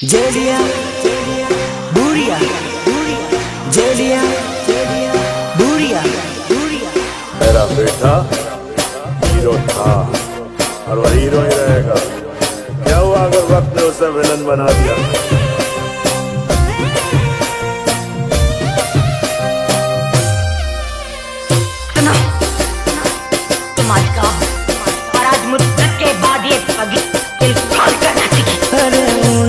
जेलिया बुरिया जेलिया बुरिया मेरा बेटा हीरो था और वह हीरो ही रहेगा। क्या हुआ अगर वक्त ने उसे विलन बना दिया? तुम्हारी का और आज मुद्दत के बाद ये पगी दिल फाड़ कर नाचेगी। अरे उन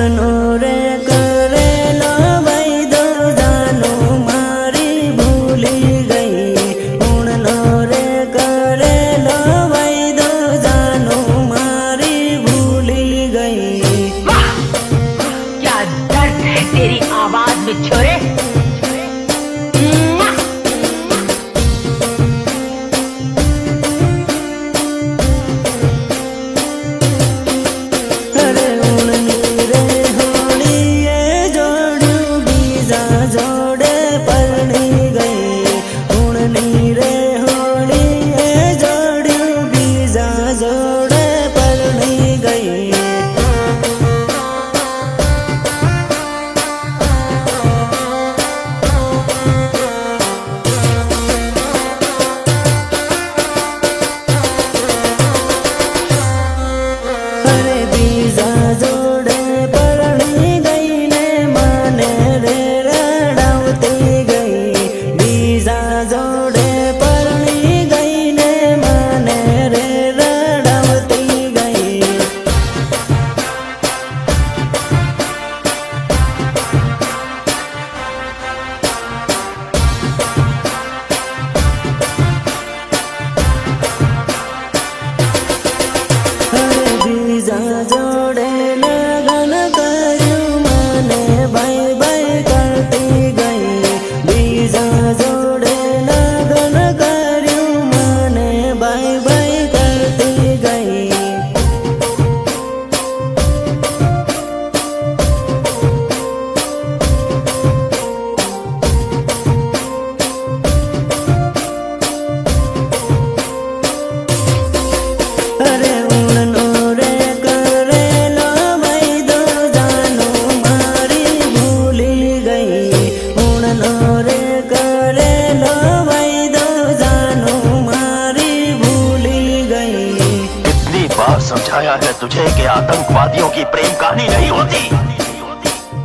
रे करे लो भाई दो जानो मारी भूली गई। उन रे करे लो भाई दो जानो मारी भूली गई। वाह क्या दर्द है तेरी आवाज में छोरे। अरे उन नीरे होली ये जोड़ू बीजा जोड़े परनी गई। उन नीरे होली ये जोड़ू बीजा जोड़े परनी गई। अरे बीजा जोड़े परनी गई ने माने रे रड़ावती गई। बीजा जोड़े परनी गई ने माने रे रड़ावती गई। अरे बीजा जोड़े लगन करूं माने बाई बाई करती गई। बीजा जोड़े लगन करूं माने बाई बाई करती गई। अरे उन रे करे लो भाई दो जानो मारी भूली गई। उन रे करे लो भाई दो जानो मारी भूली गई। कितनी बार समझाया है तुझे कि आतंकवादियों की प्रेम कहानी नहीं होती,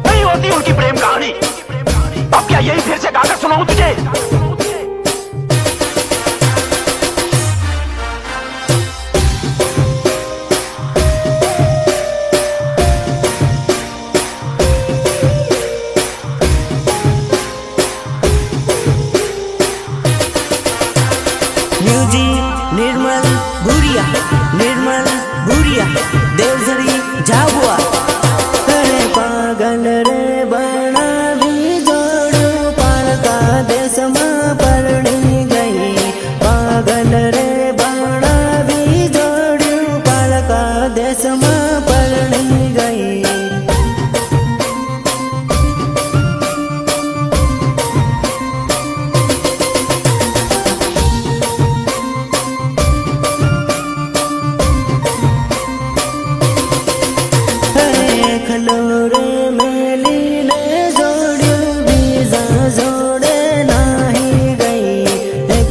नहीं होती उनकी प्रेम कहानी। अब क्या यही फिर से गाकर सुनाऊं तुझे? म्यूजिक निर्मल बुरिया देवझरी झाबुआ। अरे पागल रे बना भी जोड़ू पालका देश में परनी गई। पागल रे बना भी जोड़ू पालका देश में परनी गई। खलोरे मेली ने जोड़ू बीजा जोड़े नाही गई।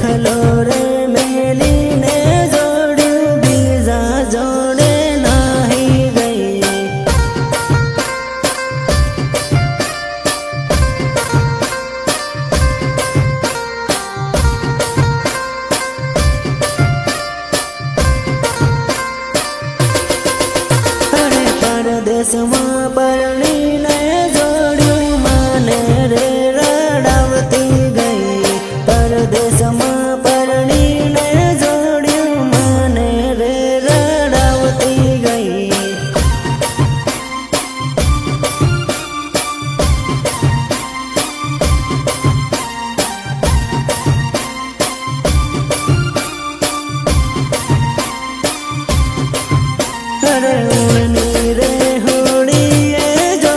खलोरे मेली ने जोड़ू बीजा जोड़े नाही गई। अरे परदेश में परनी ने जोड़ू माने रे रड़ावती गई। परदेश में परनी ने जोड़ू माने रे रड़ावती गई। अरे उन नीरे होड़ी ये जो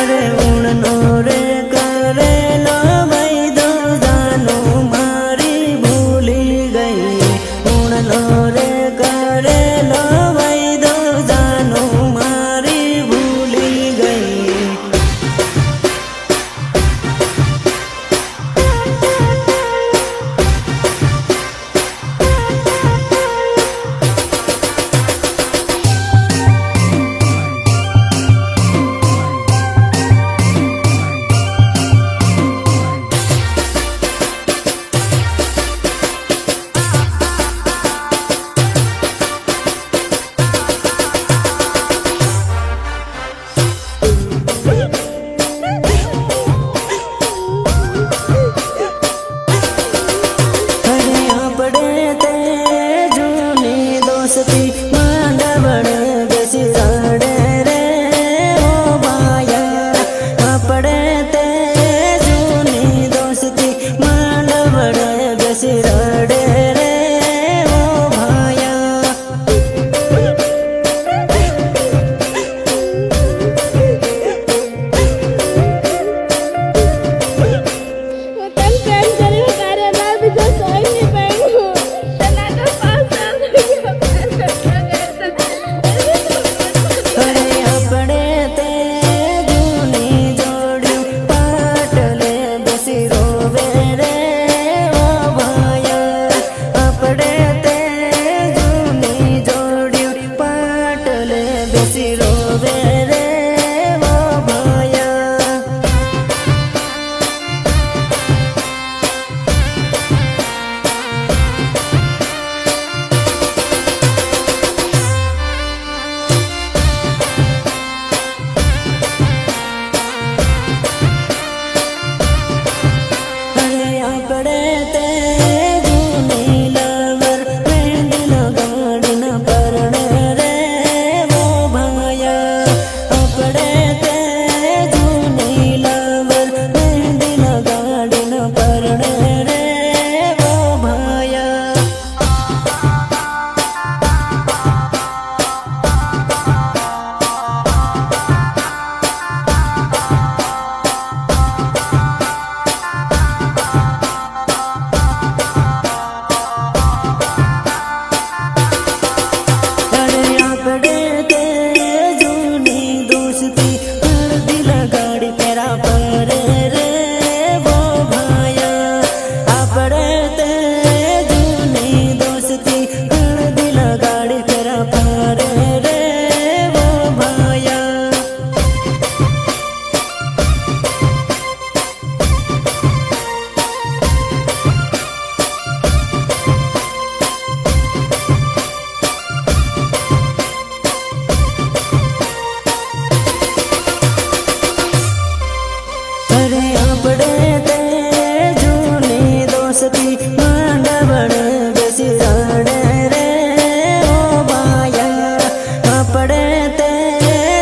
અરે ઉણનો રે કરેલો વૈદો જાનું મારી ભૂલી ગઈ ઉણનો રે કરેલો વૈદો જાનું મારી ભૂલી ગઈ માંડવડે બેસી રડે રે ઓ ભાયા આપણે તે જૂની દોસ્તી માંડવડે બેસી રડે રે ઓ ભાયા માંડવડે બેસી રડે રે ઓ ભાયા આપણે તે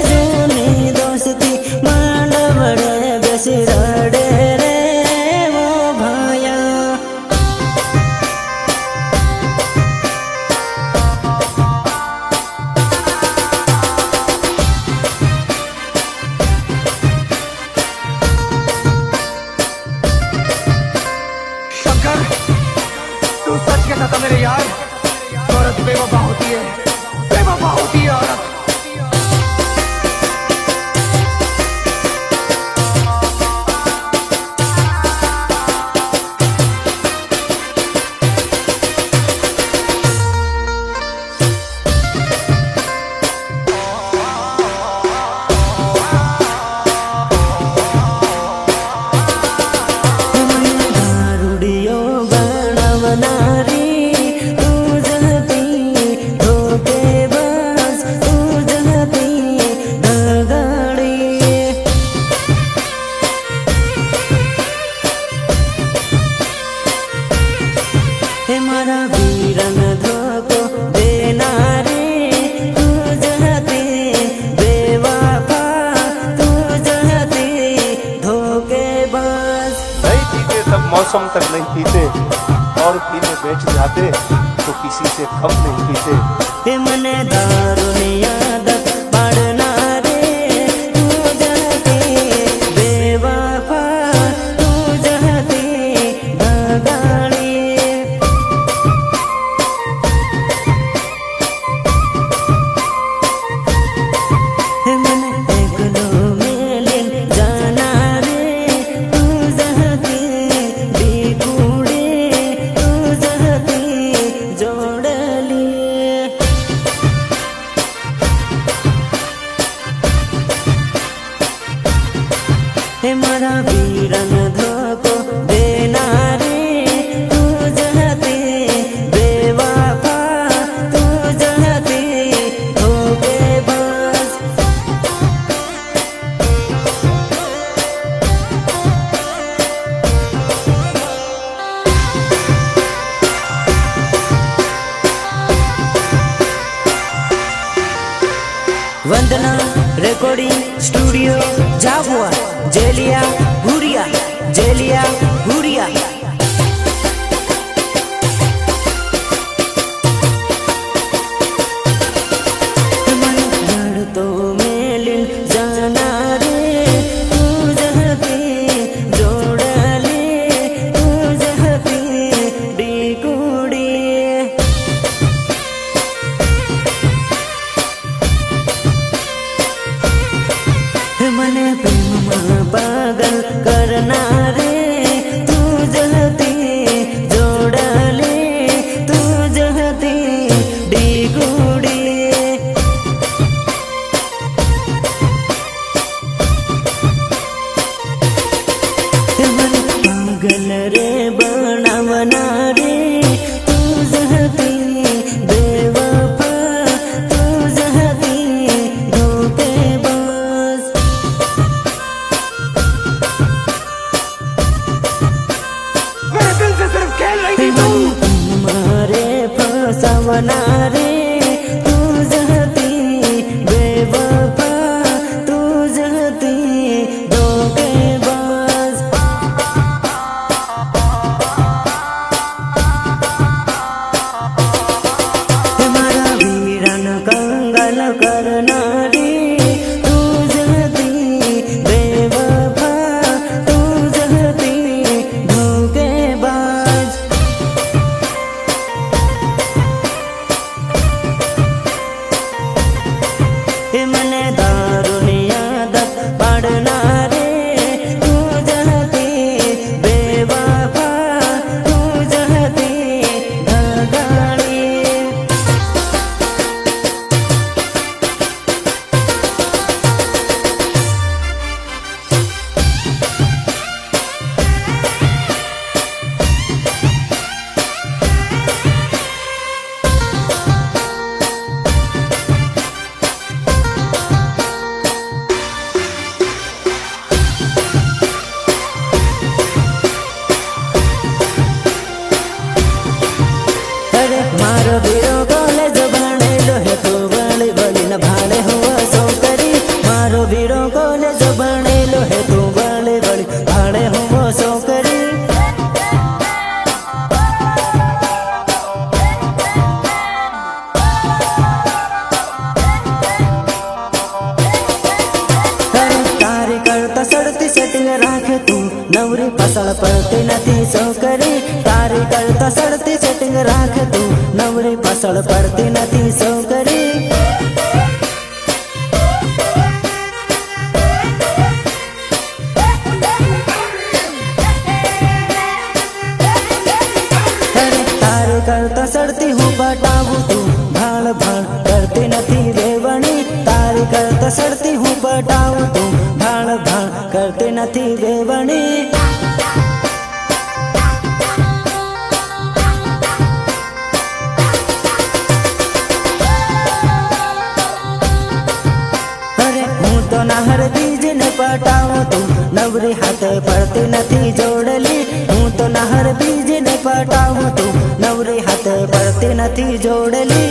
જૂની દોસ્તી માંડવડે બેસી રડે રે ઓ ભાયા तू सच कहता था मेरे यार औरत बेवफा होती है औरत મારા વીરન ધોકો દેનારી તું જ હતી બેવફા તું જ હતી ધોકેબાજ नहीं पीते तब मौसम तक नहीं पीते और पीने बैठ जाते तो किसी से कम नहीं पीते તે મને દારૂની આદત પાડનારે તું જ હતી हे मारा वीरन धोको देनारे तू जहते बेवफा तू जहते धोखेबाज वंदना रिकॉर्डिंग स्टूडियो झाबुआ जेलिया भूरिया जेलिया भूरिया तो मेलिन जाना रे तू जहती जोड़ ले तू जहती डिकुड़ी मने प्रेम पागल करना रे तू जहती जोड़ ले तू जहती डिगुड़ी मन पागल रे बनावना रे तू जहती बेवफा तू जहती धोखेबाज मेरे दिल से सिर्फ खेल रही थी तू। मारे फसावना रे तू जहती बेवफा तू जहती धोखेबाज तुम्हारा वीरन कंगल करना रे तू जहती बेवफा तू जहती धोखेबाज मने दारुनिया दत पड़ना रे तू जहती बेवफा तू जहती धगाड़ी अरे मारो वीरो कॉलेज बनेलो है तू बड़ी बड़ी न भाड़े हुआ सोकरी मारो वीरो कॉलेज बनेलो है तू बड़ी बड़ी भाड़े हुआ सोकरी तारी करता सड़ती सेटिंग राखे तू नवरी फसल पड़ती नथी सोकरी तारी करता सड़ती सेटिंग राखे तू नवरी फसल पड़ती नथी सोकरी तारी करता सड़ती हूँ बटाऊ तू भाड़ भाड़ करती नथी वेवणी तारी करता सड़ती हूँ बटाऊ तू भाड़ भाड़ करती नथी वेवणी अरे हूँ तो नहर बीज ने पटाऊँ तू नवरी हाथ पड़ती नथी जोड़ली हूँ तो नहर बीज ने पटाऊँ तू नवरी हाथ पड़ती नथी जोड़ली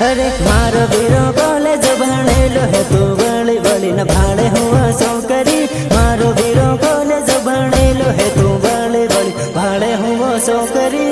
अरे मारो वीरो कॉलेज बनेलो है तू बड़ी बड़ी न भाड़े हुआ सोकरी मारो वीरो कॉलेज बनेलो है तू बड़ी बड़ी भाड़े हुआ सोकरी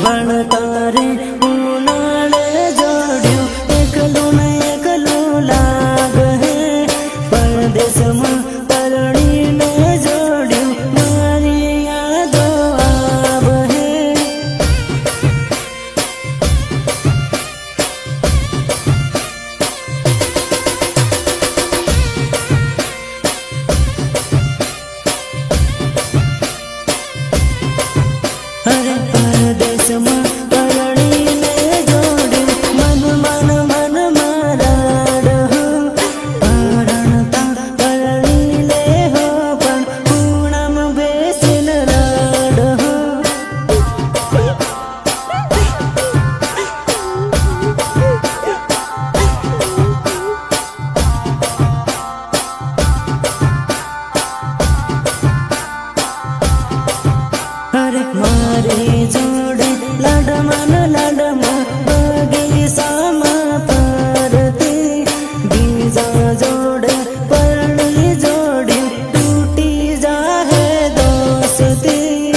ભણતારે ઉનાળે જોડ્યું એકલું ને એકલું લાગ હે પરદેશમાં પરણીને જોડ્યું મારી યાદો આવ હે અરે પરદેશમાં પરણીને જોડ્યું મન મારા રહો પરણતા પરણી લે હો પણ ખૂણામાં બેસીને રડ હો અરે મારી જોડે લાડમાં બગીચામાં ફરતી બીજા જોડે પરણી જોડ્યું તૂટી જાહે દોસ્તી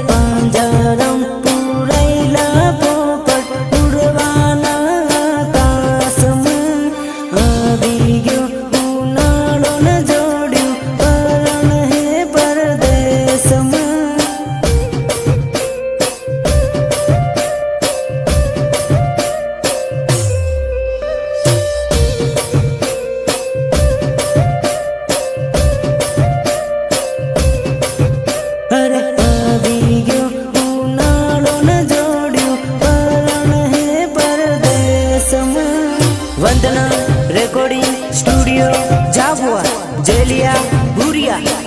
પાંજરામ પુરાયેલા પોપટ ઉડવાના આકાશમાં આવી ગયો ઉનાળો ને જોડ્યું પરણ હે પરદેશમાં અરે આવી ગયો ઉનાળો ને જોડ્યું પરણ હે પરદેશમાં વંદના રેકોર્ડિંગ સ્ટુડિયો જાબુઆ જેલિયા ભુરિયા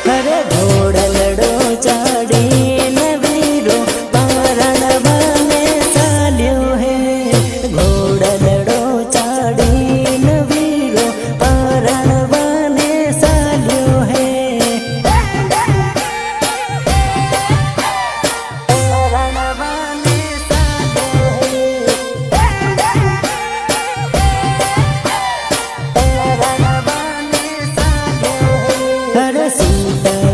અરે ઘોડલડો ચાડીને વીરો પરણવાને ચાલ્યો હે ઘોડલડો ચાડીને વીરો પરણવાને ચાલ્યો હે પરણવાને ચાલ્યો હે પરણવાને ચાલ્યો હે અરે સીતા